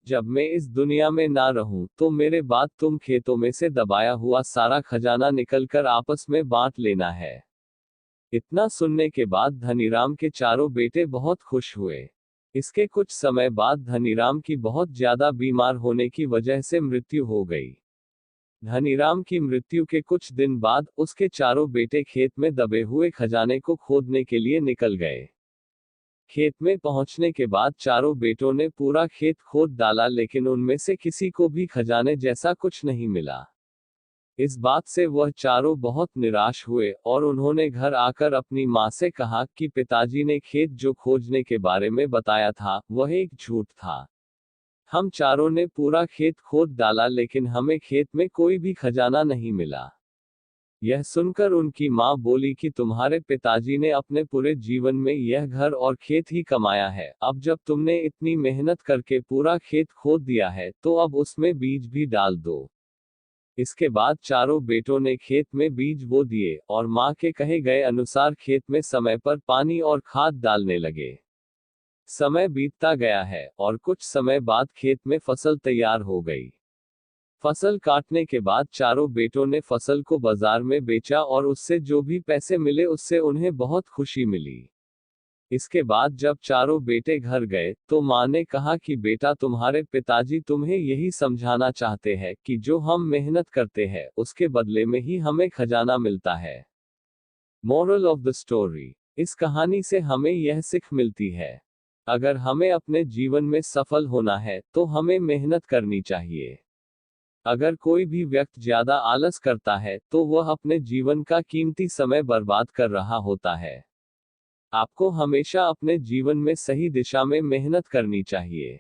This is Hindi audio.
जब मैं इस दुनिया में ना रहूं, तो मेरे बाद तुम खेतों में से दबाया हुआ सारा खजाना निकलकर आपस में बांट लेना है। इतना सुनने के बाद धनीराम के चारों बेटे बहुत खुश हुए। इसके कुछ समय बाद धनीराम की बहुत ज्यादा बीमार होने की वजह से मृत्यु हो गई। धनीराम की मृत्यु के कुछ दिन बाद उसके चारों बेटे खेत में दबे हुए खजाने को खोदने के लिए निकल गए। खेत में पहुंचने के बाद चारों बेटों ने पूरा खेत खोद डाला, लेकिन उनमें से किसी को भी खजाने जैसा कुछ नहीं मिला। इस बात से वह चारों बहुत निराश हुए और उन्होंने घर आकर अपनी माँ से कहा कि पिताजी ने खेत जो खोजने के बारे में बताया था, वह एक झूठ था। हम चारों ने पूरा खेत खोद डाला, लेकिन हमें खेत में कोई भी खजाना नहीं मिला। यह सुनकर उनकी माँ बोली कि तुम्हारे पिताजी ने अपने पूरे जीवन में यह घर और खेत ही कमाया है, अब जब तुमने इतनी मेहनत करके पूरा खेत खोद दिया है, तो अब उसमें बीज भी डाल दो। इसके बाद चारों बेटों ने खेत में बीज बो दिए और माँ के कहे गए अनुसार खेत में समय पर पानी और खाद डालने लगे। समय बीतता गया है और कुछ समय बाद खेत में फसल तैयार हो गई। फसल काटने के बाद चारों बेटों ने फसल को बाजार में बेचा और उससे जो भी पैसे मिले उससे उन्हें बहुत खुशी मिली। इसके बाद जब चारों बेटे घर गए, तो माँ ने कहा कि बेटा, तुम्हारे पिताजी तुम्हें यही समझाना चाहते हैं कि जो हम मेहनत करते हैं उसके बदले में ही हमें खजाना मिलता है। Moral of the story. इस कहानी से हमें यह सीख मिलती है, अगर हमें अपने जीवन में सफल होना है तो हमें मेहनत करनी चाहिए। अगर कोई भी व्यक्ति ज्यादा आलस करता है तो वह अपने जीवन का कीमती समय बर्बाद कर रहा होता है। आपको हमेशा अपने जीवन में सही दिशा में मेहनत करनी चाहिए।